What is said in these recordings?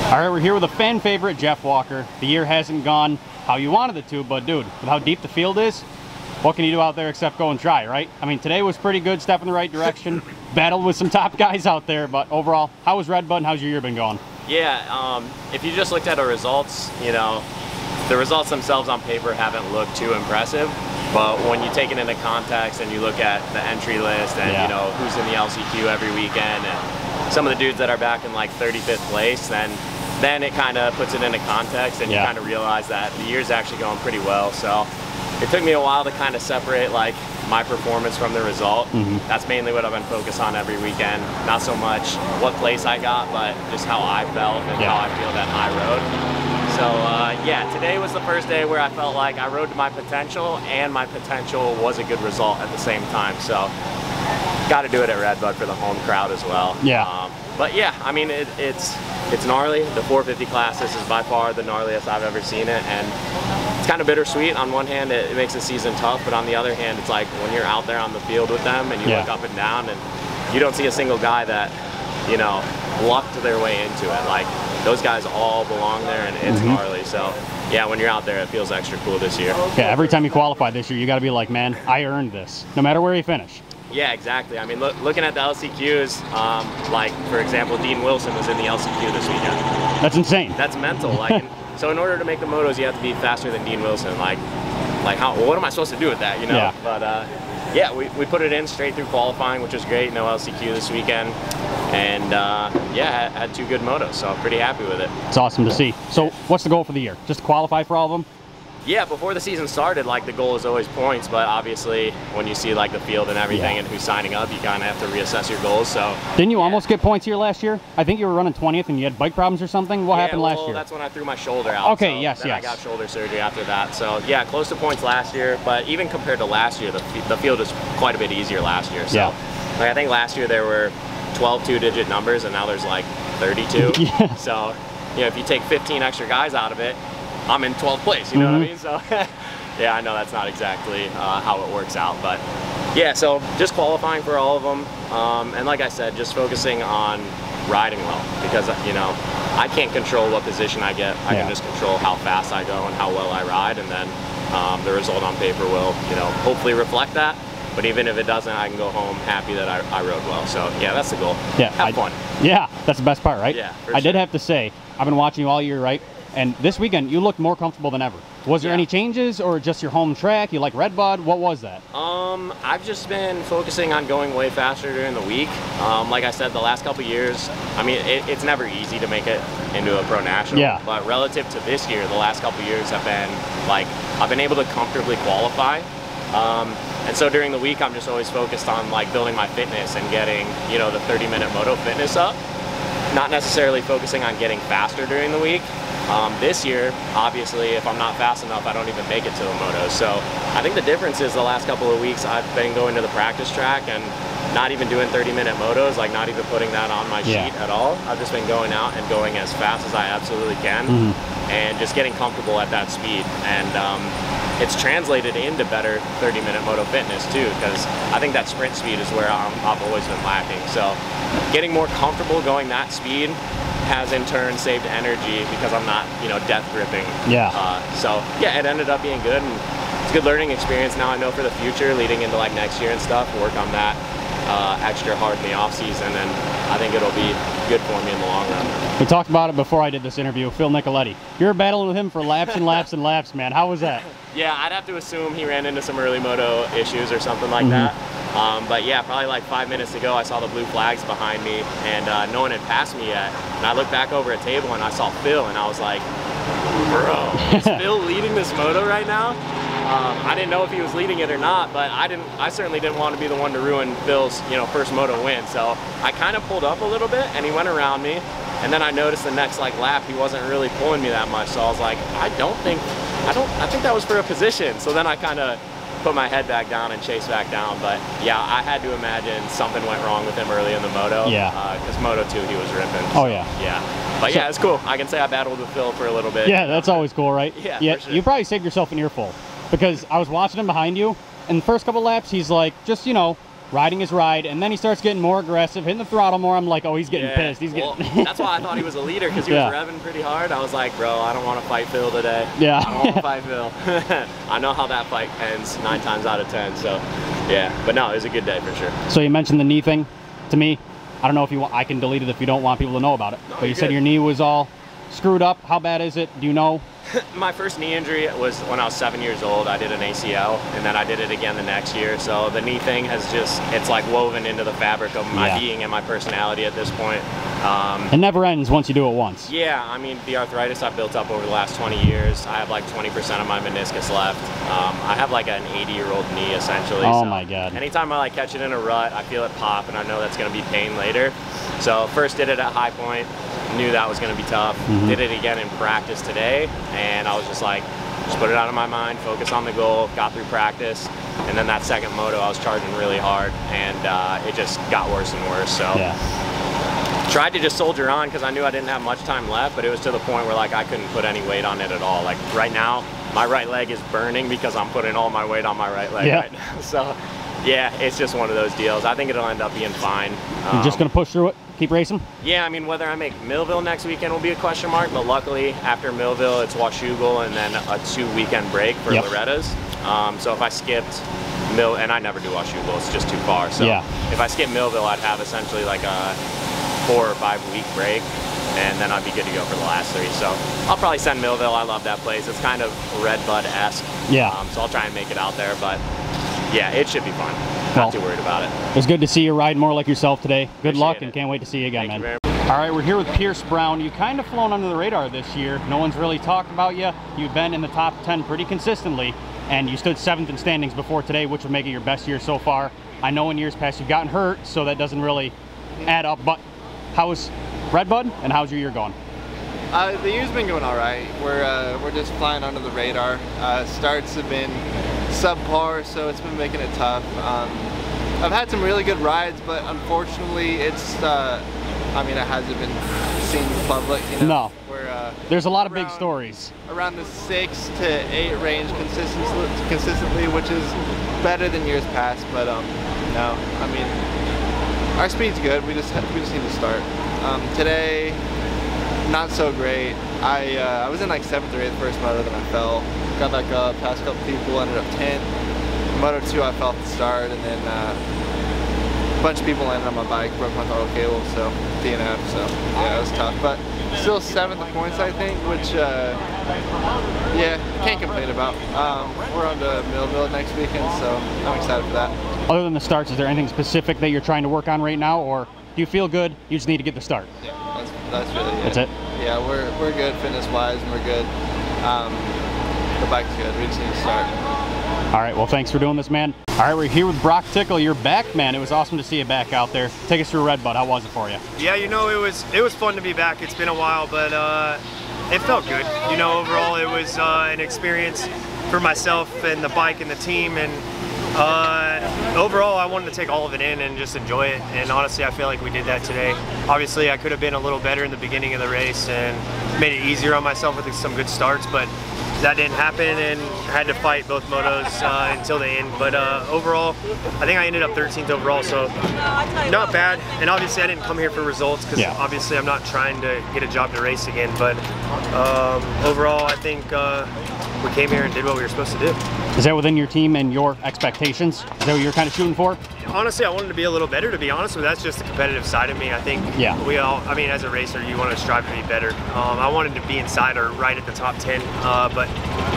All right, we're here with a fan favorite, Jeff Walker. The year hasn't gone how you wanted it to, but dude, with how deep the field is, what can you do out there except go and try, right? I mean, today was pretty good, step in the right direction, battled with some top guys out there, but overall, how was RedBud and how's your year been going? Yeah, if you just looked at our results, you know, the results themselves on paper haven't looked too impressive, but when you take it into context and you look at the entry list and you know who's in the LCQ every weekend and some of the dudes that are back in like 35th place, then it kind of puts it into context and you kind of realize that the year's actually going pretty well. So it took me a while to kind of separate like my performance from the result. That's mainly what I've been focused on every weekend. Not so much what place I got, but just how I felt and how I feel that I rode. So yeah, today was the first day where I felt like I rode to my potential and my potential was a good result at the same time. So got to do it at RedBud for the home crowd as well. But yeah, I mean, it's gnarly. The 450 class, this is by far the gnarliest I've ever seen it, and it's kind of bittersweet. On one hand, it makes the season tough, but on the other hand, it's like when you're out there on the field with them and you look up and down and you don't see a single guy that, you know, lucked their way into it. Like, those guys all belong there, and it's gnarly. So yeah, when you're out there, it feels extra cool this year. Yeah, every time you qualify this year, you got to be like, man, I earned this, no matter where you finish. Yeah, exactly. I mean, looking at the LCQs, like, for example, Dean Wilson was in the LCQ this weekend. That's insane. That's mental. Like, so in order to make the motos, you have to be faster than Dean Wilson. Like how? Well, what am I supposed to do with that? You know. But yeah, we put it in straight through qualifying, which was great. No LCQ this weekend, and yeah, had two good motos, so I'm pretty happy with it. It's awesome to see. So, what's the goal for the year? Just to qualify for all of them? Yeah, before the season started, like, the goal is always points, but obviously when you see like the field and everything and who's signing up, you kind of have to reassess your goals. So didn't you almost get points here last year? I think you were running 20th and you had bike problems or something. What happened last year? That's when I threw my shoulder out. Okay, so I got shoulder surgery after that. So yeah, close to points last year, but even compared to last year, the field is quite a bit easier last year. So like, I think last year there were 12 two-digit numbers and now there's like 32. So you know, if you take 15 extra guys out of it, I'm in 12th place, you know what I mean? So yeah, I know that's not exactly how it works out, but yeah, so just qualifying for all of them. And like I said, just focusing on riding well, because you know, I can't control what position I get. I can just control how fast I go and how well I ride, and then the result on paper will, you know, hopefully reflect that. But even if it doesn't, I can go home happy that I rode well. So yeah, that's the goal. Yeah, have fun. Yeah, that's the best part, right? Yeah, I did have to say, I've been watching you all year, right? And this weekend, you looked more comfortable than ever. Was there any changes, or just your home track? You like RedBud? What was that? I've just been focusing on going way faster during the week. Like I said, the last couple years, I mean, it's never easy to make it into a pro national. But relative to this year, the last couple years have been like, I've been able to comfortably qualify. And so during the week, I'm just always focused on like building my fitness and getting, you know, the 30-minute moto fitness up. Not necessarily focusing on getting faster during the week. This year, obviously, if I'm not fast enough, I don't even make it to the motos. So I think the difference is the last couple of weeks I've been going to the practice track and not even doing 30-minute motos, like not even putting that on my sheet at all. I've just been going out and going as fast as I absolutely can and just getting comfortable at that speed. And it's translated into better 30-minute moto fitness too, because I think that sprint speed is where I've always been lacking. So getting more comfortable going that speed has in turn saved energy because I'm not, you know, death gripping. So yeah, it ended up being good, and it's a good learning experience. Now I know for the future, leading into like next year and stuff, work on that extra hard in the off season, and I think it'll be good for me in the long run. We talked about it before I did this interview. Phil Nicoletti, you were battling with him for laps and laps and laps, man. How was that? Yeah, I'd have to assume he ran into some early moto issues or something like that. But yeah, probably like 5 minutes ago, I saw the blue flags behind me, and no one had passed me yet. And I looked back over a table and I saw Phil, and I was like, bro, is Phil leading this moto right now? I didn't know if he was leading it or not, but I certainly didn't want to be the one to ruin Phil's, you know, first moto win. So I kind of pulled up a little bit, and he went around me. And then I noticed the next like lap, he wasn't really pulling me that much. So I was like, I think that was for a position. So then I kind of put my head back down and chase back down. But yeah, I had to imagine something went wrong with him early in the moto. Because Moto 2 he was ripping. So, But yeah, it's cool. I can say I battled with Phil for a little bit. Yeah, that's always cool, right? Yeah, for sure. You probably saved yourself an earful, because I was watching him behind you, and the first couple laps, he's like, just, you know, riding his ride, and then he starts getting more aggressive, hitting the throttle more. I'm like, oh, he's getting pissed. He's getting. Well, that's why I thought he was a leader, because he was revving pretty hard. I was like, bro, I don't want to fight Phil today. Yeah. I don't want to fight Phil. I know how that fight ends 9 times out of 10. So, yeah. But no, it was a good day for sure. So you mentioned the knee thing. To me, I don't know if you want. I can delete it if you don't want people to know about it. No, but you said your knee was all screwed up. How bad is it? Do you know? My first knee injury was when I was 7 years old. I did an ACL, and then I did it again the next year. So the knee thing has just, it's like woven into the fabric of my being and my personality at this point. It never ends once you do it once. Yeah, I mean, the arthritis I've built up over the last 20 years, I have like 20% of my meniscus left. I have like an 80-year-old knee, essentially. Oh, so my God. Anytime I like catch it in a rut, I feel it pop, and I know that's going to be pain later. So first did it at High Point. Knew that was going to be tough. Did it again in practice today, and I was just like, just put it out of my mind, focus on the goal, got through practice, and then that second moto I was charging really hard, and it just got worse and worse. So tried to just soldier on, because I knew I didn't have much time left, but it was to the point where like I couldn't put any weight on it at all. Like right now, my right leg is burning because I'm putting all my weight on my right leg right now. So yeah, it's just one of those deals. I think it'll end up being fine. You're just going to push through it? Keep racing? Yeah, I mean, whether I make Millville next weekend will be a question mark, but luckily after Millville, it's Washougal and then a 2-weekend break for Loretta's. So if I skipped and I never do Washougal, it's just too far. So if I skip Millville, I'd have essentially like a 4 or 5 week break, and then I'd be good to go for the last 3. So I'll probably send Millville. I love that place. It's kind of RedBud-esque. So I'll try and make it out there, but yeah, it should be fun. Not too worried about it. It was good to see you ride more like yourself today. Good luck, and can't wait to see you again, man. All right, we're here with Pierce Brown. You kind of flown under the radar this year. No one's really talked about you. You've been in the top 10 pretty consistently, and you stood 7th in standings before today, which would make it your best year so far. I know in years past you've gotten hurt, so that doesn't really add up, but how's RedBud, and how's your year going? The year's been going all right. We're just flying under the radar. Starts have been subpar, so it's been making it tough. I've had some really good rides, but unfortunately, it's I mean, it hasn't been seen in public. You know, no. There's a lot of big stories. Around the 6 to 8 range consistently, which is better than years past. But no, I mean, our speed's good. We just need to start. Today, not so great. I was in like 7th or 8th first moto, then I fell. Got back up, past a couple people, ended up 10th. Moto 2, I fell at the start, and then a bunch of people landed on my bike, broke my throttle cable, so DNF. So yeah, it was tough, but still 7th points, I think, which yeah, can't complain about. We're on to Millville next weekend, so I'm excited for that. Other than the starts, is there anything specific that you're trying to work on right now, or do you feel good? You just need to get the start. Yeah, that's really it. That's it. Yeah, we're good fitness-wise, and we're good. The bike's good. We just need to start. All right, well, thanks for doing this, man. All right, we're here with Broc Tickle. You're back, man. It was awesome to see you back out there. Take us through RedBud. How was it for you? Yeah, you know, it was fun to be back. It's been a while, but it felt good. You know, overall, it was an experience for myself and the bike and the team, and overall, I wanted to take all of it in and just enjoy it, and honestly, I feel like we did that today. Obviously, I could have been a little better in the beginning of the race and made it easier on myself with some good starts, but that didn't happen, and had to fight both motos until the end. But overall, I think I ended up 13th overall, so not bad. And obviously, I didn't come here for results, because obviously I'm not trying to get a job to race again, but overall, I think we came here and did what we were supposed to do. Is that within your team and your expectations? Is that what you're kind of shooting for? Honestly, I wanted to be a little better, to be honest with you. That's just the competitive side of me. I think we all, I mean, as a racer, you want to strive to be better. I wanted to be inside or right at the top 10, but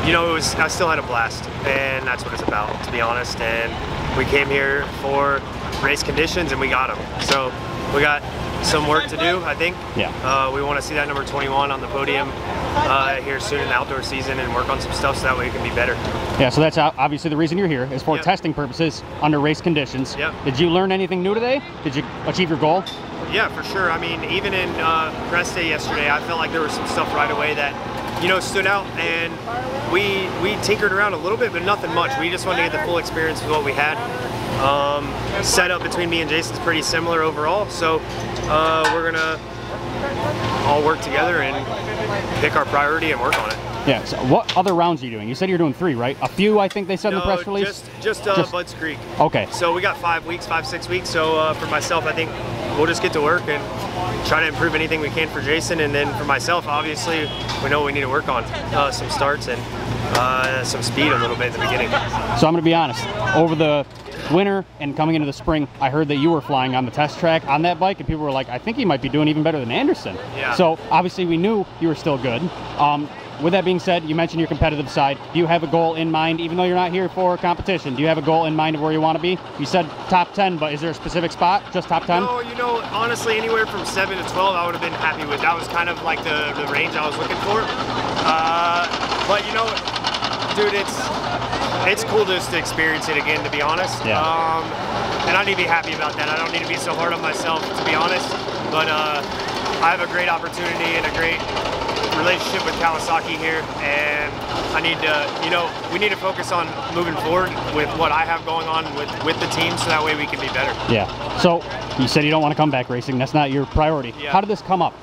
you know, I still had a blast, and that's what it's about, to be honest. And we came here for race conditions, and we got them. So we got some work to do, I think. We want to see that number 21 on the podium here soon in the outdoor season, and work on some stuff so that way it can be better. Yeah, so that's obviously the reason you're here, is for testing purposes under race conditions. Did you learn anything new today? Did you achieve your goal? Yeah, for sure. I mean, even in press day yesterday, I felt like there was some stuff right away that, you know, stood out, and we tinkered around a little bit, but nothing much. We just wanted to get the full experience with what we had. Setup between me and Jason's pretty similar overall, so we're gonna all work together and pick our priority and work on it. Yeah, so what other rounds are you doing? You said you're doing 3, right? A few, I think they said in the press release? Just Bud's Creek. Okay. So we got 5 weeks, 5-6 weeks. So for myself, I think we'll just get to work and try to improve anything we can for Jason. And then for myself, obviously, we know we need to work on some starts and some speed a little bit in the beginning. So I'm going to be honest. Over the winter and coming into the spring, I heard that you were flying on the test track on that bike, and people were like, I think he might be doing even better than Anderson. Yeah. So obviously we knew you were still good. With that being said, you mentioned your competitive side. Do you have a goal in mind, even though you're not here for competition? Do you have a goal in mind of where you want to be? You said top 10, but is there a specific spot? Just top 10? No, you know, honestly, anywhere from 7 to 12, I would have been happy with. That was kind of like the range I was looking for. But you know, dude, it's cool just to experience it again, to be honest. Yeah. And I need to be happy about that. I don't need to be so hard on myself, to be honest. But I have a great opportunity and a great relationship with Kawasaki here, and I need to, you know, we need to focus on moving forward with what I have going on with the team, so that way we can be better. Yeah. So you said you don't want to come back racing. That's not your priority. Yeah. How did this come up?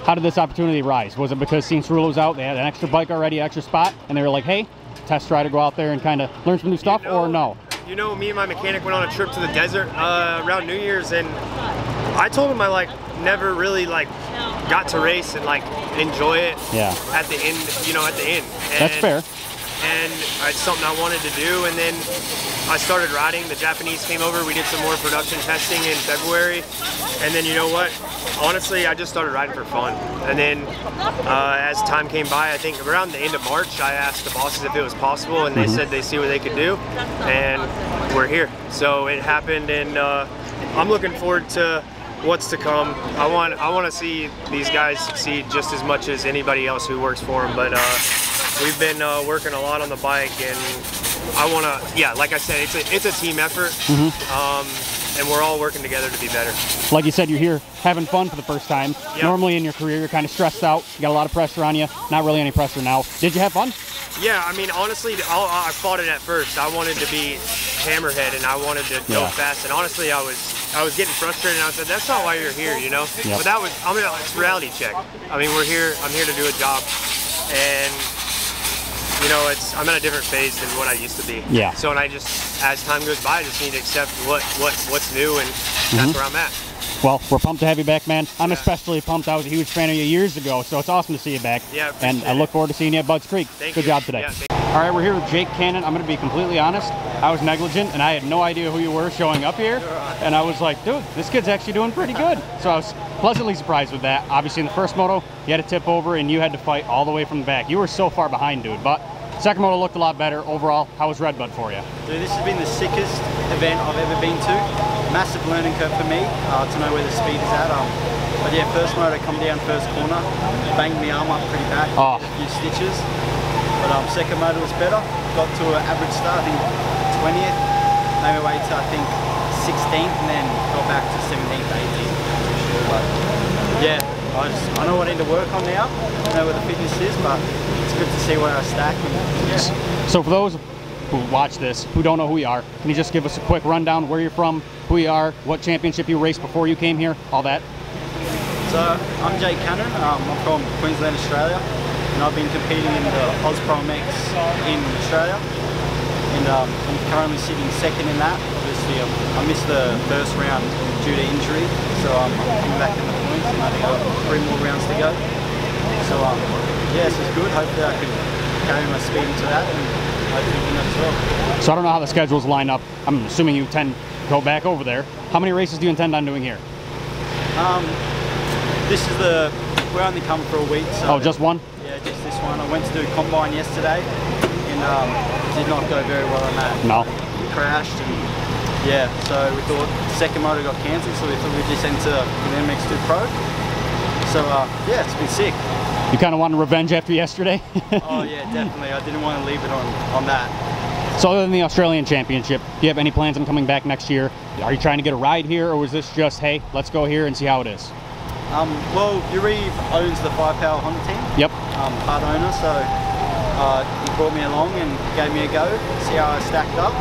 How did this opportunity rise? Was it because St. Cerullo was out, they had an extra bike already, extra spot, and they were like, hey, test try to go out there and kind of learn some new stuff, or no? You know, me and my mechanic went on a trip to the desert around New Year's, and I told him I never really got to race and enjoy it. Yeah. At the end, you know, at the end. And, that's fair. And it's something I wanted to do, and then I started riding. The Japanese came over, we did some more production testing in February, and then you know what? Honestly, I just started riding for fun. And then as time came by, I think around the end of March, I asked the bosses if it was possible, and they said they see what they could do, and we're here. So it happened, and I'm looking forward to what's to come. I want to see these guys succeed just as much as anybody else who works for them, but we've been working a lot on the bike, and I want to, yeah, like I said, it's a team effort, and we're all working together to be better. Like you said, you're here having fun for the first time. Yep. Normally in your career, you're kind of stressed out. You got a lot of pressure on you. Not really any pressure now. Did you have fun? Yeah, I mean, honestly, I fought it at first. I wanted to be hammerhead, and I wanted to go fast, and honestly, I was getting frustrated, and I said, that's not why you're here, you know? Yep. But that was, I mean, it's reality check. I mean, I'm here to do a job, and you know, I'm in a different phase than what I used to be. Yeah. So, and as time goes by, I just need to accept what's new, and that's where I'm at. Well, we're pumped to have you back, man. I'm especially pumped. I was a huge fan of you years ago, so it's awesome to see you back. Yeah, and I look forward to seeing you at Bud's Creek. Good job today. Yeah, all right, we're here with Jake Cannon. I'm going to be completely honest. I was negligent, and I had no idea who you were showing up here. And I was like, dude, this kid's actually doing pretty good. So I was pleasantly surprised with that. Obviously, in the first moto, you had to tip over, and you had to fight all the way from the back. You were so far behind, dude. But second moto looked a lot better. Overall, how was RedBud for you? Dude, this has been the sickest event I've ever been to. Massive learning curve for me to know where the speed is at. But yeah, first moto, come down first corner, banged my arm up pretty bad, a few stitches. But second moto was better. Got to an average start, I think 20th, made my way to I think 16th, and then got back to 17th, 18th. But yeah, I know what I need to work on now. I know where the fitness is, but it's good to see where I stack. And, yeah. So for those who watch this, who don't know who you are, can you just give us a quick rundown where you're from, who you are, what championship you raced before you came here, all that? So I'm Jake Cannon. I'm from Queensland, Australia, and I've been competing in the OzProMX in Australia, and I'm currently sitting second in that. Obviously, I missed the first round due to injury, so I'm coming back in the points, and I think I've got 3 more rounds to go. So yeah, this is good. Hopefully I can carry my speed into that, and hopefully win that as well. So I don't know how the schedules line up. I'm assuming you tend to go back over there. How many races do you intend on doing here? We're only coming for a week. So just one? Yeah, just this one. I went to do Combine yesterday, and did not go very well on that. No. We crashed, and yeah, so we thought second motor got cancelled, so we thought we'd just enter an MX2 Pro. So yeah, it's been sick. You kind of wanted revenge after yesterday? Oh yeah, definitely. I didn't want to leave it on that. So other than the Australian Championship, do you have any plans on coming back next year? Are you trying to get a ride here, or was this just, hey, let's go here and see how it is? Well, Yuri owns the 5-Power Honda team. Yep. Part owner, so he brought me along and gave me a go, see how I stacked up.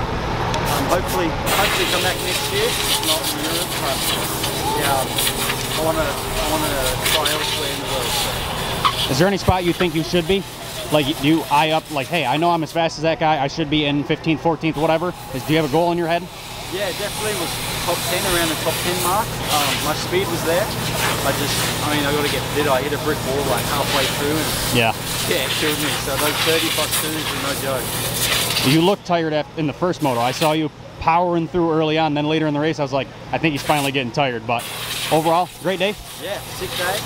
Hopefully come back next year, not in Europe, but yeah, I want to try elsewhere in the world. So. Is there any spot you think you should be? Like, do you eye up, like, hey, I know I'm as fast as that guy, I should be in 15th, 14th, whatever? Do you have a goal in your head? Yeah, definitely was top 10, around the top 10 mark. My speed was there. I got to get fitter. I hit a brick wall like halfway through and yeah, it killed me. So those 30 plus 2s were no joke. You looked tired in the first moto. I saw you powering through early on, then later in the race I was like, I think he's finally getting tired. But overall, great day? Yeah, sick day.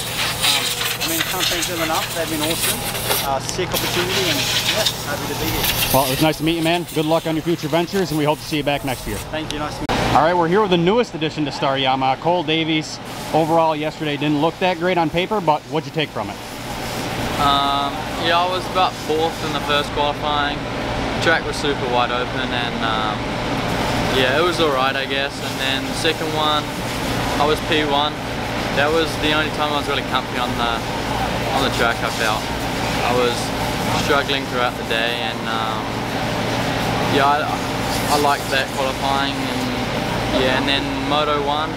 I can't thank them enough. They've been awesome. Sick opportunity, and yeah, happy to be here. Well, it was nice to meet you, man. Good luck on your future ventures, and we hope to see you back next year. Thank you. Nice to meet you. All right, we're here with the newest addition to Star Yamaha, Cole Davies. Overall, yesterday didn't look that great on paper, but what'd you take from it? Yeah, I was about 4th in the first qualifying. Track was super wide open, and yeah, it was all right, I guess. And then the second one, I was P1. That was the only time I was really comfy on the track. I felt I was struggling throughout the day, and yeah, I liked that qualifying, and yeah, and then Moto 1,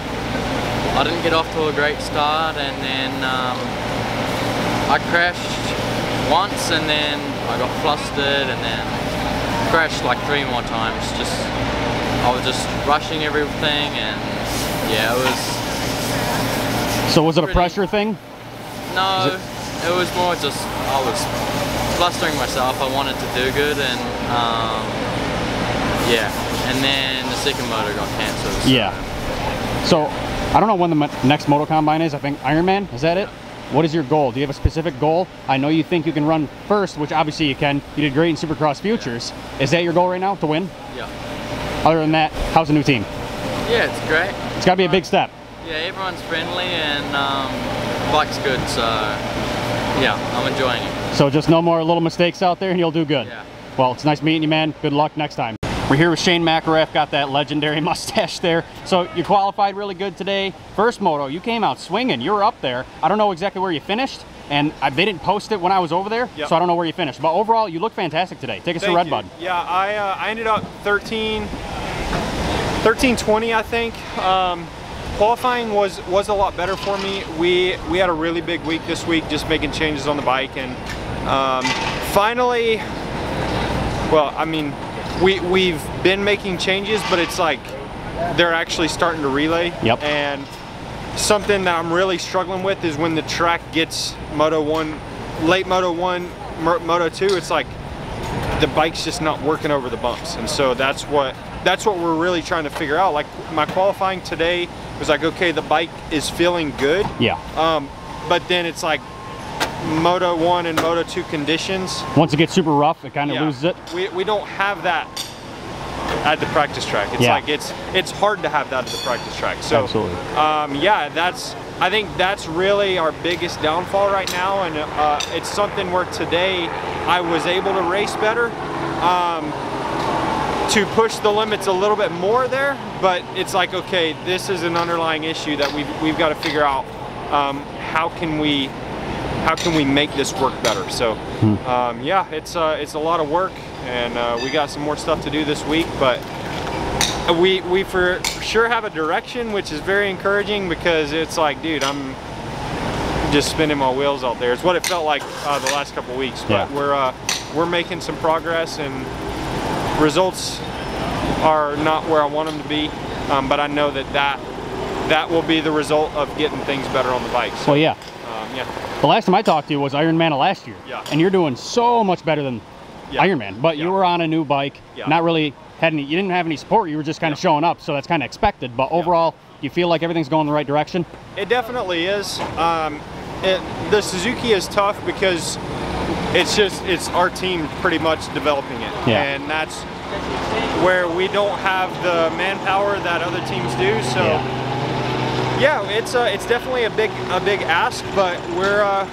I didn't get off to a great start, and then I crashed once, and then I got flustered, and then crashed like 3 more times. I was just rushing everything, and yeah, it was. So was it a pressure thing? No, it was more just I was flustering myself. I wanted to do good, and yeah. And then the second motor got cancelled. So. Yeah. So I don't know when the next Moto Combine is. I think Ironman, is that it? What is your goal? Do you have a specific goal? I know you think you can run first, which obviously you can. You did great in Supercross Futures. Is that your goal right now, to win? Yeah. Other than that, how's the new team? Yeah, it's great. It's got to be a big step. Yeah, everyone's friendly, and bike's good, so yeah, I'm enjoying it. So just no more little mistakes out there and you'll do good. Yeah. Well, it's nice meeting you, man. Good luck next time. We're here with Shane McElrath, got that legendary mustache there. So you qualified really good today. First moto, you came out swinging. You were up there. I don't know exactly where you finished, and they didn't post it when I was over there, so I don't know where you finished. But overall, you look fantastic today. Take us to RedBud. Yeah, I ended up 13:20, I think. Qualifying was a lot better for me. We had a really big week this week, just making changes on the bike, and finally, well, I mean, we've been making changes, but it's like they're actually starting to relay. Yep. And something that I'm really struggling with is when the track gets Moto 1, late Moto 1, Moto 2, it's like the bike's just not working over the bumps, and so that's what we're really trying to figure out. Like my qualifying today was like, okay, the bike is feeling good. Yeah. But then it's like Moto 1 and Moto 2 conditions. Once it gets super rough, it kind of loses it. We don't have that at the practice track. It's like it's hard to have that at the practice track. So absolutely. Yeah, I think that's really our biggest downfall right now, and it's something where today I was able to race better. To push the limits a little bit more there, but it's like, okay, this is an underlying issue that we've got to figure out. How can we make this work better? So yeah, it's a lot of work, and we got some more stuff to do this week, but we for sure have a direction, which is very encouraging, because it's like, dude, I'm just spinning my wheels out there. It's what it felt like the last couple weeks, but we're making some progress, and results are not where I want them to be, but I know that will be the result of getting things better on the bike. So, well, yeah. Yeah. The last time I talked to you was Ironman of last year, and you're doing so much better than Ironman, but you were on a new bike, not really you didn't have any support, you were just kind of showing up, so that's kind of expected, but overall, you feel like everything's going the right direction? It definitely is. The Suzuki is tough because it's our team pretty much developing it, and that's where we don't have the manpower that other teams do. So yeah, it's definitely a big ask, but we're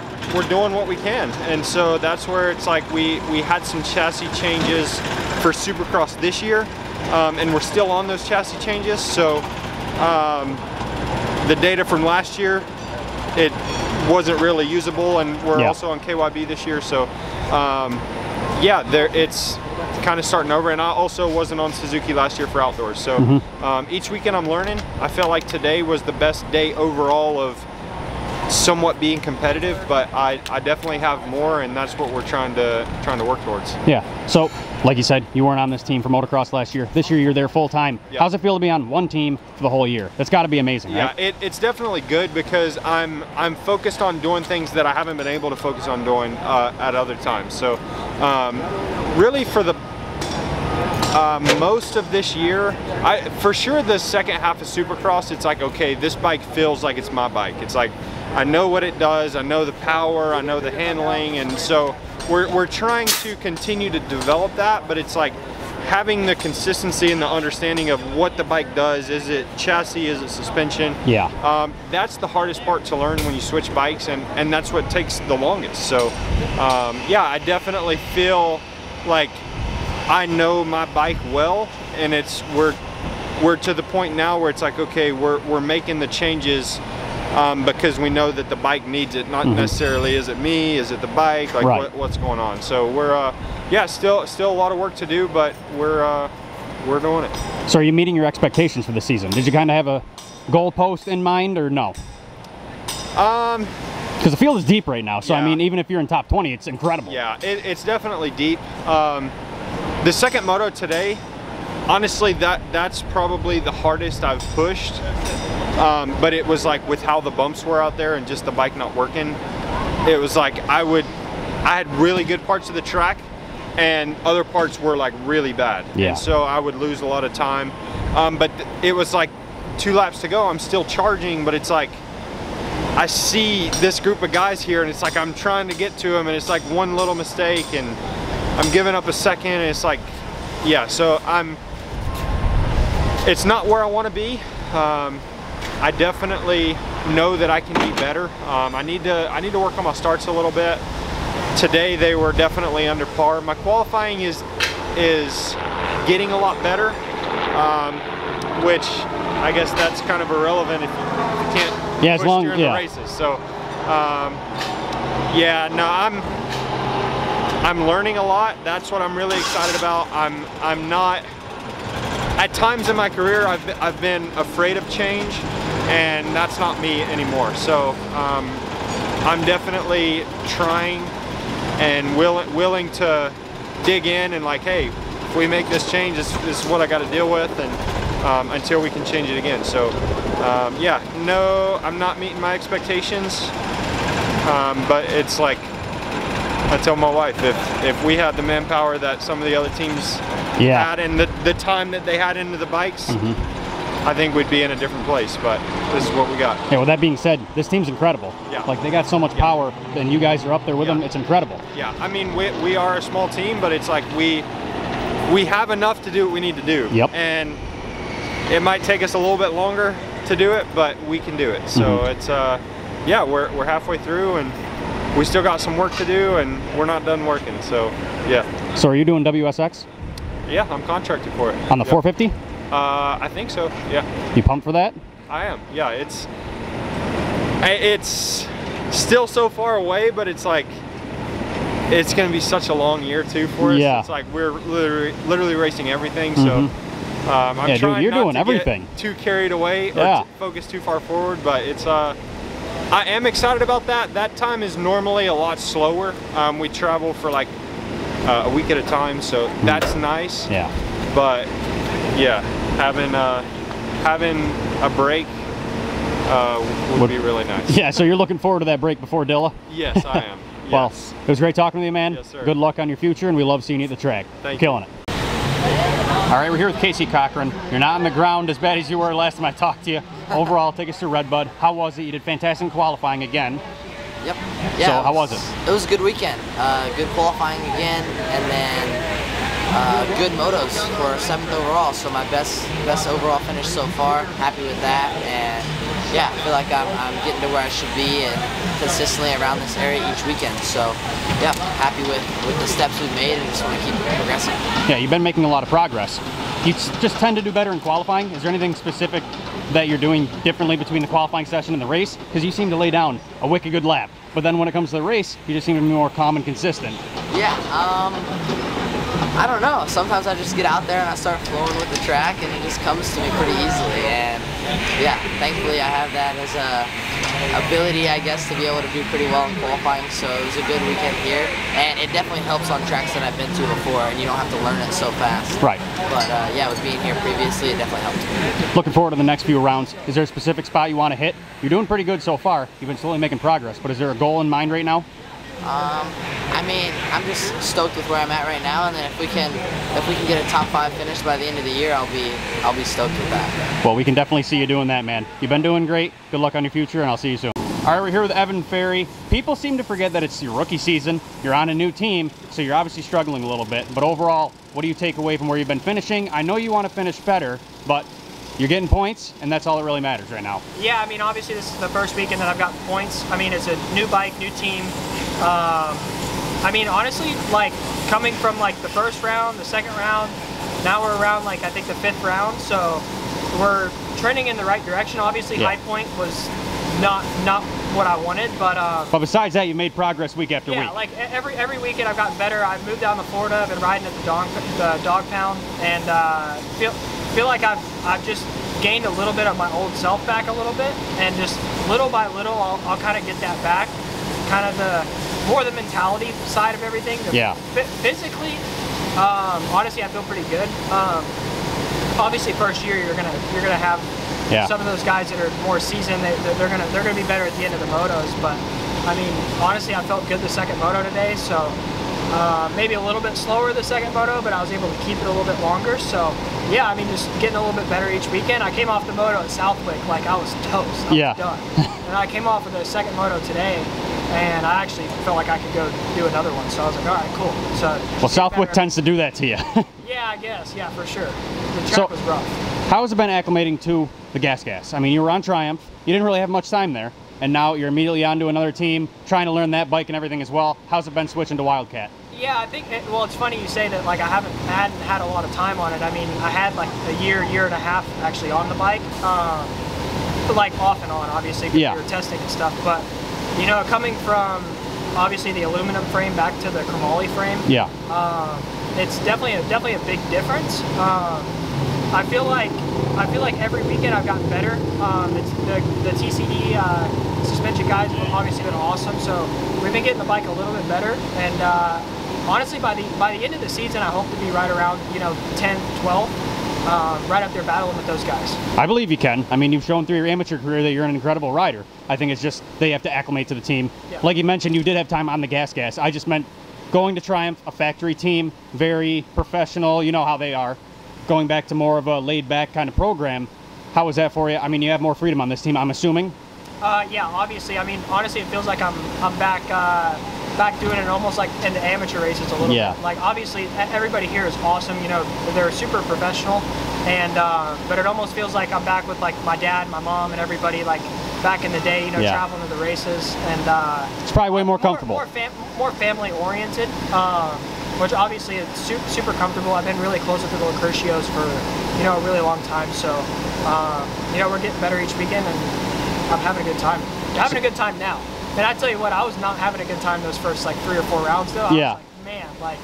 doing what we can, and so that's where it's like we had some chassis changes for Supercross this year, and we're still on those chassis changes. So the data from last year, it wasn't really usable, and we're also on KYB this year, so yeah, it's kind of starting over. And I also wasn't on Suzuki last year for outdoors, so each weekend I'm learning. I felt like today was the best day overall of somewhat being competitive, but I definitely have more, and that's what we're trying to work towards. Yeah. So, like you said, you weren't on this team for motocross last year. This year, you're there full time. Yeah. How's it feel to be on one team for the whole year? That's got to be amazing, right? Yeah, it's definitely good because I'm focused on doing things that I haven't been able to focus on doing at other times. So, really for the most of this year, for sure the second half of Supercross, it's like, okay, this bike feels like it's my bike. It's like, I know what it does, I know the power, I know the handling, and so we're trying to continue to develop that, but it's like having the consistency and the understanding of what the bike does. Is it chassis, is it suspension? Yeah. That's the hardest part to learn when you switch bikes, and that's what takes the longest. So yeah, I definitely feel like I know my bike well, and we're to the point now where it's like, okay, we're making the changes because we know that the bike needs it, not necessarily is it me, is it the bike, like right. what's going on. So we're yeah, still a lot of work to do, but we're doing it. So are you meeting your expectations for the season? Did you kind of have a goal post in mind, or no? Because the field is deep right now, so yeah. I mean, even if you're in top 20, it's incredible. Yeah, it's definitely deep. The second moto today, honestly, that's probably the hardest I've pushed. But it was like with how the bumps were out there and just the bike not working, it was like I had really good parts of the track and other parts were like really bad. Yeah. And so I would lose a lot of time. But it was like 2 laps to go, I'm still charging, but it's like I see this group of guys here and it's like I'm trying to get to them and it's like one little mistake and I'm giving up a second, and it's like, yeah, so it's not where I want to be. I definitely know that I can be better. I need to work on my starts a little bit. Today they were definitely under par. My qualifying is getting a lot better, which I guess that's kind of irrelevant if you can't push during the races. So yeah, no, I'm learning a lot. That's what I'm really excited about. I'm not. At times in my career, I've been afraid of change, and that's not me anymore. So I'm definitely trying and willing to dig in and like, hey, if we make this change, this is what I got to deal with, and until we can change it again. So yeah, no, I'm not meeting my expectations, but it's like, I tell my wife, if we had the manpower that some of the other teams had and the time that they had into the bikes, I think we'd be in a different place, but this is what we got. Yeah, with that being said, this team's incredible. Yeah. Like, they got so much power, and you guys are up there with them. It's incredible. Yeah, I mean, we are a small team, but it's like we have enough to do what we need to do. Yep. And it might take us a little bit longer to do it, but we can do it. So it's, yeah, we're halfway through, and we still got some work to do, and we're not done working, so yeah. So are you doing WSX? Yeah, I'm contracted for it. On the 450? I think so, yeah. You pumped for that? I am, yeah. It's still so far away, but it's like, it's gonna be such a long year too for us. Yeah. It's like we're literally racing everything, so I'm trying you're not doing to everything. get too carried away or focus too far forward, but it's I am excited about that. That time is normally a lot slower. We travel for like a week at a time, so that's nice. Yeah. But yeah, having a break would be really nice. Yeah, so you're looking forward to that break before Dilla? Yes, I am. Yes. Well, it was great talking with you, man. Yes, sir. Good luck on your future, and we love seeing you at the track. Thank you. Killing it. All right, we're here with Casey Cochran. You're not on the ground as bad as you were last time I talked to you. Overall, take us to RedBud. How was it? You did fantastic in qualifying again. Yep. Yeah, so how was it? It was a good weekend. Good qualifying again, and then good motos for 7th overall. So my best overall finish so far. Happy with that, and yeah, I feel like I'm getting to where I should be and consistently around this area each weekend. So yeah, happy with the steps we've made and just want to keep progressing. Yeah, you've been making a lot of progress. You just tend to do better in qualifying. Is there anything specific that you're doing differently between the qualifying session and the race? Because you seem to lay down a wicked good lap, but then when it comes to the race, you just seem to be more calm and consistent. Yeah, I don't know. Sometimes I just get out there and I start flowing with the track, and it just comes to me pretty easily. And yeah, thankfully I have that as ability, I guess, to be able to do pretty well in qualifying. So it was a good weekend here, and it definitely helps on tracks that I've been to before, and you don't have to learn it so fast. Right. But yeah, with being here previously, it definitely helped. Looking forward to the next few rounds. Is there a specific spot you want to hit? You're doing pretty good so far. You've been slowly making progress, but is there a goal in mind right now? I mean, I'm just stoked with where I'm at right now, and then if we can get a top 5 finish by the end of the year, I'll be stoked with that. Well, we can definitely see you doing that, man. You've been doing great. Good luck on your future, and I'll see you soon. All right, we're here with Evan Ferry. People seem to forget that it's your rookie season. You're on a new team, so you're obviously struggling a little bit. But overall, what do you take away from where you've been finishing? I know you want to finish better, but you're getting points, and that's all that really matters right now. Yeah, I mean, obviously this is the first weekend that I've gotten points. I mean, it's a new bike, new team. I mean, honestly, like, coming from, like, the first round, the second round, now we're around, like, I think the 5th round, so we're trending in the right direction. Obviously, yeah. High Point was not what I wanted, but besides that, you made progress week after week. Yeah, like, every weekend I've gotten better. I've moved down to Florida, I've been riding at the dog pound, and feel like I've just gained a little bit of my old self back a little bit, and just little by little, I'll kind of get that back. Kind of more the mentality side of everything. Yeah. Physically, honestly, I feel pretty good. Obviously, first year you're gonna have some of those guys that are more seasoned. They're gonna be better at the end of the motos. But I mean, honestly, I felt good the second moto today. So maybe a little bit slower the second moto, but I was able to keep it a little bit longer. So yeah, I mean, just getting a little bit better each weekend. I came off the moto at Southwick like I was toast. I was done. And I came off of the second moto today, and I actually felt like I could go do another one. So I was like, all right, cool. So well, Southwick tends to do that to you. Yeah, I guess. Yeah, for sure. The track was rough. How has it been acclimating to the gas? I mean, you were on Triumph. You didn't really have much time there, and now you're immediately on to another team, trying to learn that bike and everything as well. How's it been switching to Wildcat? Yeah, I think, well, it's funny you say that, like, I hadn't had a lot of time on it. I mean, I had like a year and a half actually on the bike, like off and on, obviously, because we were testing and stuff. But, you know, coming from obviously the aluminum frame back to the chromoly frame, it's definitely a big difference. I feel like every weekend I've gotten better. It's the TCD suspension guys have obviously been awesome, so we've been getting the bike a little bit better. And honestly, by the end of the season, I hope to be right around 10, 12, right up there battling with those guys. I believe you can. I mean, you've shown through your amateur career that you're an incredible rider. I think it's just they have to acclimate to the team. Yeah. Like you mentioned, you did have time on the gas. I just meant going to Triumph, a factory team, very professional. You know how they are. Going back to more of a laid-back kind of program, how was that for you? I mean, you have more freedom on this team, I'm assuming. Yeah, obviously. I mean, honestly, it feels like I'm back doing it almost like in the amateur races a little bit. Like, obviously, everybody here is awesome. You know, they're super professional, and but it almost feels like I'm back with like my dad, my mom, and everybody like back in the day. You know, traveling to the races, and it's probably way more comfortable, more family oriented. Which obviously is super comfortable. I've been really close with the Lacurcios for a really long time. So we're getting better each weekend, and I'm having a good time. I'm having a good time now. And I tell you what, I was not having a good time those first like 3 or 4 rounds though. I was like, man, like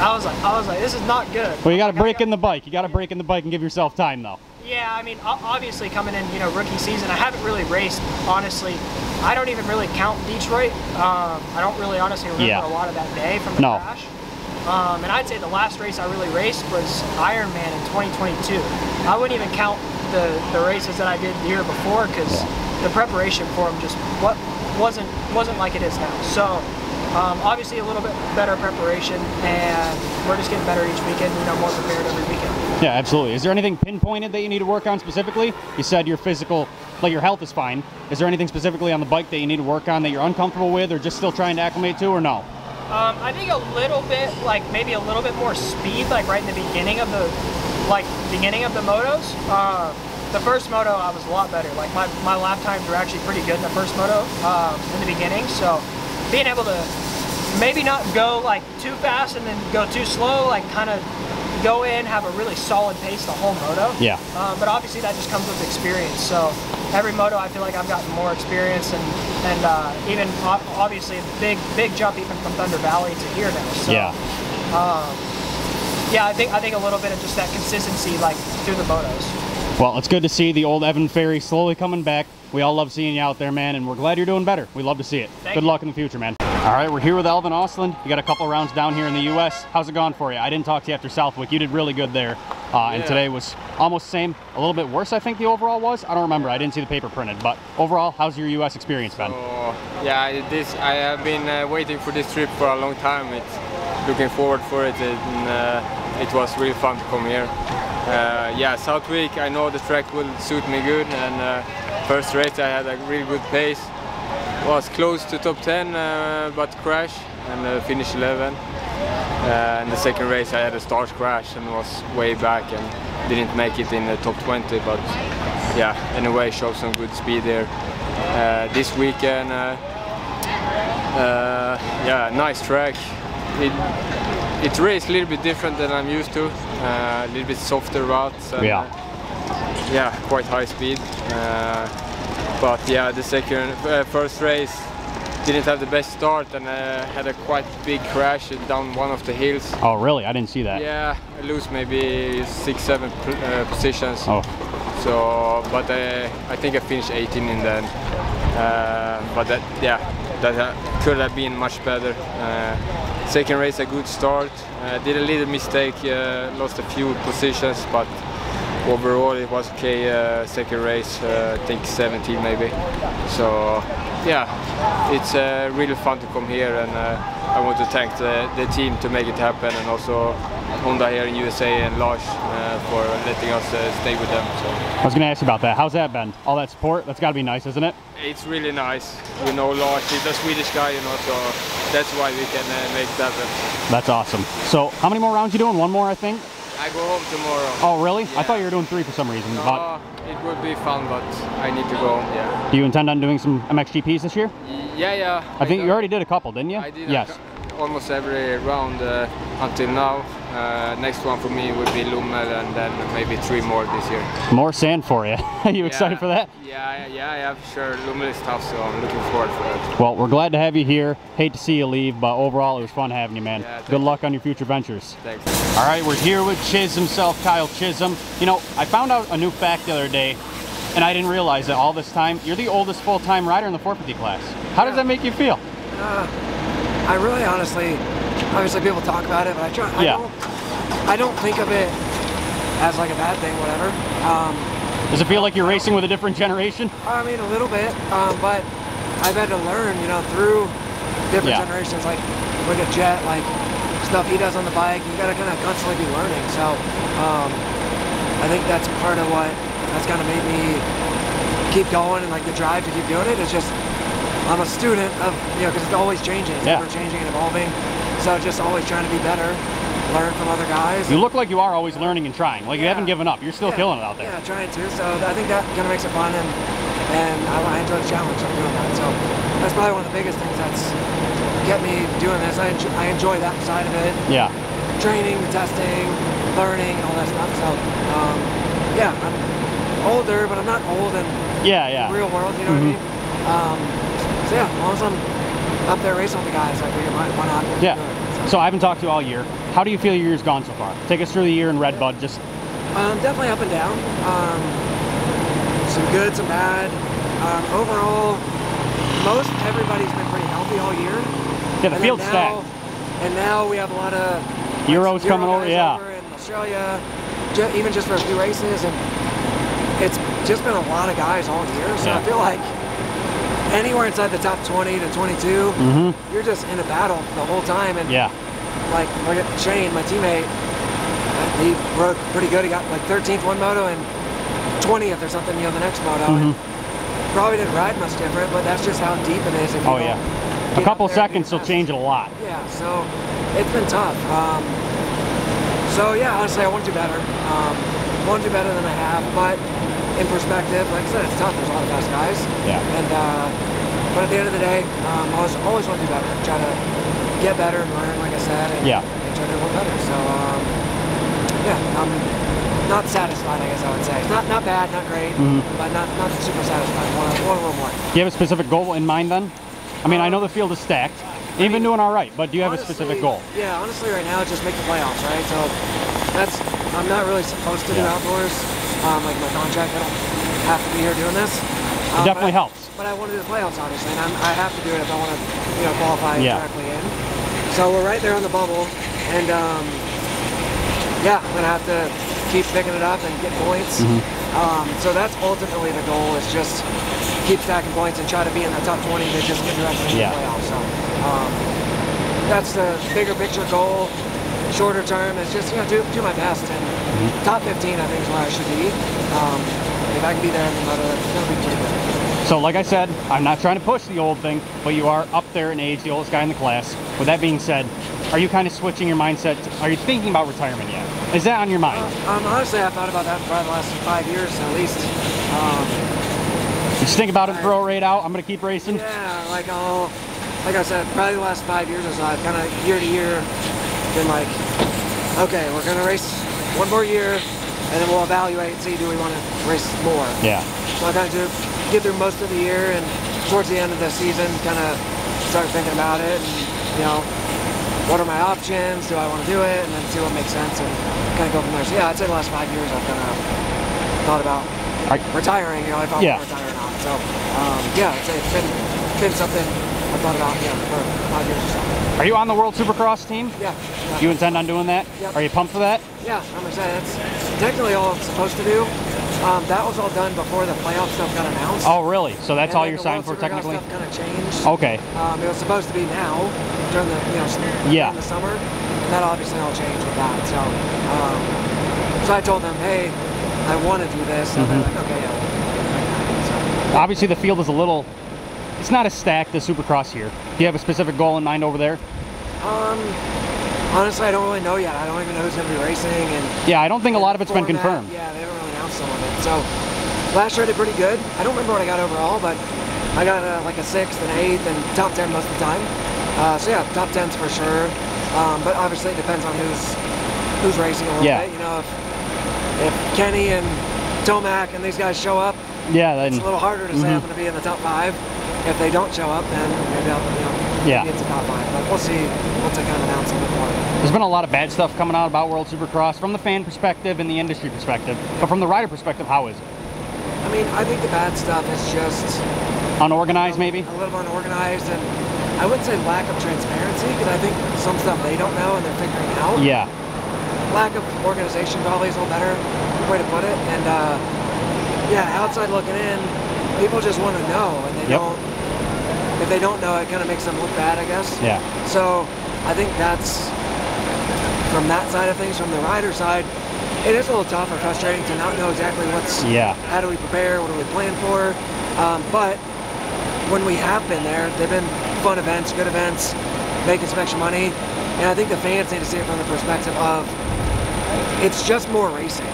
I was like, this is not good. Well, you got to break in the bike. You got to break in the bike and give yourself time though. Yeah, I mean, obviously coming in, rookie season, I haven't really raced, honestly. I don't even really count Detroit. I don't really honestly remember a lot of that day from the crash. And I'd say the last race I really raced was Ironman in 2022. I wouldn't even count the races that I did the year before because the preparation for them just wasn't like it is now. So obviously a little bit better preparation, and we're just getting better each weekend, more prepared every weekend. Yeah, absolutely. Is there anything pinpointed that you need to work on specifically? You said your physical, like your health is fine. Is there anything specifically on the bike that you need to work on that you're uncomfortable with or just still trying to acclimate to, or no? I think a little bit, like maybe a little bit more speed, like right in the beginning of the motos. The first moto I was a lot better. Like my lap times were actually pretty good in the first moto in the beginning. So being able to maybe not go like too fast and then go too slow, like kind of go in, have a really solid pace the whole moto. Yeah. But obviously that just comes with experience. So every moto I feel like I've gotten more experience, and even obviously a big jump even from Thunder Valley to here now. So, yeah, I think a little bit of just that consistency like through the motos. Well, it's good to see the old Evan Ferry slowly coming back. We all love seeing you out there, man, and we're glad you're doing better. We love to see it. Good luck in the future, man. All right, we're here with Alvin Östlund. You got a couple rounds down here in the U.S. How's it gone for you? I didn't talk to you after Southwick. You did really good there. And today was almost the same, a little bit worse, I think the overall was. I don't remember. I didn't see the paper printed. But overall, how's your U.S. experience been? Yeah, I have been waiting for this trip for a long time. It's looking forward for it, and it was really fun to come here. Yeah, Southwick, I know the track will suit me good, and first race I had a really good pace. Was close to top 10, but crashed and finished 11. And the second race I had a start crash and was way back and didn't make it in the top 20, but yeah, anyway, showed some good speed there. This weekend, yeah, nice track. It raced a little bit different than I'm used to, a little bit softer routes, and, yeah, quite high speed. But yeah, the first race didn't have the best start, and had a quite big crash down one of the hills. Oh really? I didn't see that. Yeah, I lose maybe 6-7 positions. Oh. So, but I think I finished 18 in the end. But that, yeah, that could have been much better. Second race a good start. Did a little mistake, lost a few positions, but overall it was okay. Second race, I think 17 maybe. So yeah, it's really fun to come here, and I want to thank the team to make it happen, and also Honda here in USA and Lars for letting us stay with them. So. I was going to ask you about that. How's that been? All that support? That's got to be nice, isn't it? It's really nice. You know, Lars, he's a Swedish guy, you know, so that's why we can make that happen. That's awesome. So how many more rounds you doing? One more, I think? I go home tomorrow. Oh, really? Yeah. I thought you were doing 3 for some reason. No, but it would be fun, but I need to go home, yeah. Do you intend on doing some MXGPs this year? Yeah. I think you already did a couple, didn't you? I did. Yes. Almost every round until now. Next one for me would be Lummel, and then maybe 3 more this year. More sand for you. Are you excited for that? Yeah, sure. Lummel is tough, so I'm looking forward for that. Well, we're glad to have you here. Hate to see you leave, but overall it was fun having you, man. Yeah, good luck on your future ventures. Thanks. All right, we're here with Chiz himself, Kyle Chisolm. You know, I found out a new fact the other day, and I didn't realize that all this time, you're the oldest full-time rider in the 450 class. How does that make you feel? I really honestly, obviously people talk about it, but I don't think of it as like a bad thing, whatever. Does it feel like you're racing with a different generation? I mean, a little bit, but I've had to learn, you know, through different generations. Like, look at Jet, like stuff he does on the bike, you gotta kind of constantly be learning. So I think that's part of what that's kind of made me keep going, and like the drive to keep doing it is just, I'm a student of, you know, because it's always changing, it's ever changing and evolving. So just always trying to be better, learn from other guys. You look like you are always learning and trying. Like you haven't given up. You're still killing it out there. Yeah, trying to. So I think that kind of makes it fun, and I enjoy the challenge of doing that. So that's probably one of the biggest things that's kept me doing this. I enjoy that side of it. Yeah. Training, the testing, learning, and all that stuff. So yeah, I'm older, but I'm not old in the real world. You know what I mean? So yeah, as long as I'm up there racing with the guys, I figure why not? Yeah. So I haven't talked to you all year. How do you feel your year's gone so far? Take us through the year in RedBud. Just definitely up and down. Some good, some bad. Overall, most everybody's been pretty healthy all year. Yeah, the field's stacked. And now we have a lot of Euros coming over. Over in Australia, even just for a few races, and it's just been a lot of guys all year. So I feel like anywhere inside the top 20 to 22, you're just in a battle the whole time. And like, look at Shane, my teammate, he rode pretty good. He got like 13th one moto and 20th or something, you know, the next moto. And probably didn't ride much different, but that's just how deep it is. If you a couple seconds will change it a lot. Yeah, so it's been tough. So yeah, honestly, I want to do better. Want to do better than I have, but in perspective, like I said, it's tough. There's a lot of fast guys. Yeah. And but at the end of the day, I always want to do better. Try to get better and learn, like I said, and try to work better. So yeah, I'm not satisfied, I guess I would say. It's not bad, not great, but not super satisfied. Want a little more. Do you have a specific goal in mind then? I mean, I know the field is stacked. You've been doing all right, but do you have a specific goal? Yeah, honestly, right now, just make the playoffs, right? So I'm not really supposed to do outdoors. like my contract, I don't have to be here doing this. It definitely helps. But I want to do the playoffs, obviously, and I have to do it if I want to, you know, qualify directly in. So we're right there on the bubble, and yeah, I'm gonna have to keep picking it up and get points. So that's ultimately the goal, is just keep stacking points and try to be in the top 20 to just get directly in the playoffs. So that's the bigger picture goal. Shorter term is just, you know, do my best, and top 15 I think is where I should be. If I can be there in the moto, that's gonna be pretty good. So like I said, I'm not trying to push the old thing, but you are up there in age, the oldest guy in the class. With that being said, are you kind of switching your mindset? Are you thinking about retirement yet? Is that on your mind? Honestly, I've thought about that for probably the last 5 years at least. You just think about it and throw it right out, I'm going to keep racing? Yeah, like I said, probably the last 5 years or so, I've kind of year to year been like, okay, we're going to race one more year, and then we'll evaluate and see, do we want to race more? Yeah. So I kind of get through most of the year, and towards the end of the season, kind of start thinking about it, and, you know, what are my options? Do I want to do it? And then see what makes sense, and kind of go from there. So yeah, I'd say the last 5 years I've kind of thought about retiring, you know, if I want to retire or not. So yeah, I'd say it's been something I've thought about, for 5 years or so. Are you on the World Supercross team? Yeah. You intend on doing that? Yep. Are you pumped for that? Yeah, I'm excited. That's technically all I'm supposed to do. That was all done before the playoff stuff got announced. Oh, really? So that's all you're signed for, technically? The World Supercross stuff kind of changed. Okay. It was supposed to be now during the during the summer. And that obviously all changed with that. So, so I told them, hey, I want to do this. And they're like, okay, yeah. So, obviously, the field is a little. It's not as stacked as Supercross here. Do you have a specific goal in mind over there? Honestly, I don't really know yet. I don't even know who's going to be racing. And yeah, I don't think a lot of it's been confirmed. Yeah, they haven't really announced some of it. So last year I did pretty good. I don't remember what I got overall, but I got like a 6th and 8th and top 10 most of the time. So yeah, top 10s for sure. But obviously it depends on who's racing a little bit. You know, if Kenny and Tomac and these guys show up, then it's a little harder to say I'm going to be in the top 5. If they don't show up, then maybe I'll, maybe it's a top 5. But we'll see once I kind of announce a bit more. There's been a lot of bad stuff coming out about World Supercross from the fan perspective and the industry perspective. But from the rider perspective, how is it? I mean, I think the bad stuff is just unorganized, maybe? A little unorganized, and I wouldn't say lack of transparency, because I think some stuff they don't know and they're figuring out. Yeah. Lack of organization probably is a little better way to put it. And yeah, outside looking in, people just want to know, and they don't. If they don't know, it kind of makes them look bad, I guess. Yeah. So I think that's from that side of things. From the rider side, it is a little tough or frustrating to not know exactly what's. How do we prepare? What do we plan for? But when we have been there, they've been fun events, good events, making some extra money, and I think the fans need to see it from the perspective of it's just more racing,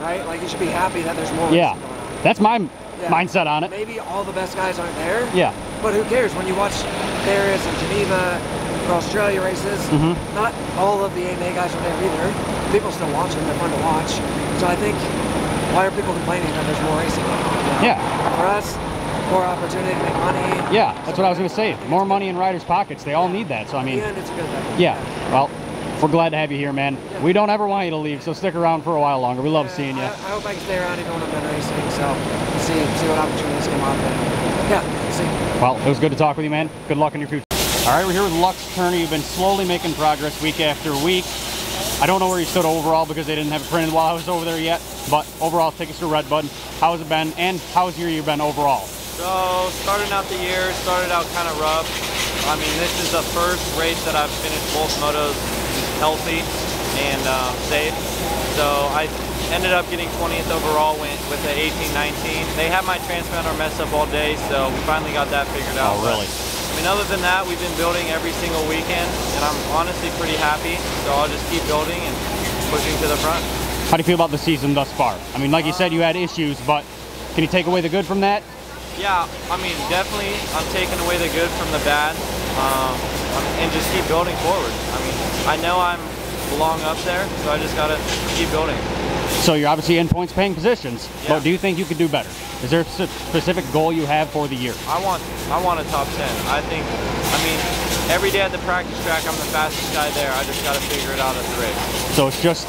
right? Like you should be happy that there's more. Yeah. Racing going on. That's my mindset on it. Maybe all the best guys aren't there. Yeah. But who cares? When you watch Paris and Geneva or Australia races, not all of the AMA guys are there either. People still watch them, they're fun to watch. So I think, why are people complaining that there's more racing? Yeah. For us, more opportunity to make money. Yeah, that's what I was going to say. More money in riders' pockets. They all need that. So I mean, and it's a good thing. Yeah. Well, we're glad to have you here, man. We don't ever want you to leave, so stick around for a while longer. We love seeing you. I hope I can stay around even when I'm done racing, so see what opportunities come up. And yeah, see. Well, it was good to talk with you, man. Good luck in your future. All right, we're here with Lux Turner. You've been slowly making progress week after week. I don't know where you stood overall because they didn't have it printed while I was over there yet, but overall, take us to RedBud. How has it been, and how's your year been overall? So, starting out the year, started out kind of rough. I mean, this is the first race that I've finished both motos healthy and safe. So I ended up getting 20th overall with the 18-19. They had my transponder messed up all day, so we finally got that figured out. Oh, really? But, I mean, other than that, we've been building every single weekend, and I'm honestly pretty happy. So I'll just keep building and pushing to the front. How do you feel about the season thus far? I mean, like you said, you had issues, but can you take away the good from that? Yeah, I mean, definitely I'm taking away the good from the bad, and just keep building forward. I mean, I know I belong up there, so I just gotta keep building. So you're obviously in points paying positions, but do you think you could do better? Is there a specific goal you have for the year? I want a top 10. I mean, every day at the practice track, I'm the fastest guy there. I just gotta figure it out at the race. So it's just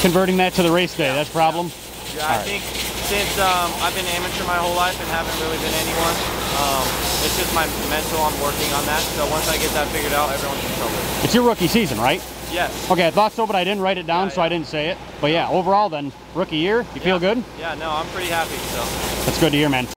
converting that to the race day, that's the problem? Yeah, I think since I've been amateur my whole life and haven't really been anyone, it's just my mental. I'm working on that. So once I get that figured out, everyone's in trouble. It's your rookie season, right? Yes. Okay, I thought so, but I didn't write it down, so I didn't say it. But yeah, overall then, rookie year, you feel good? Yeah, no, I'm pretty happy. So that's good to hear, man.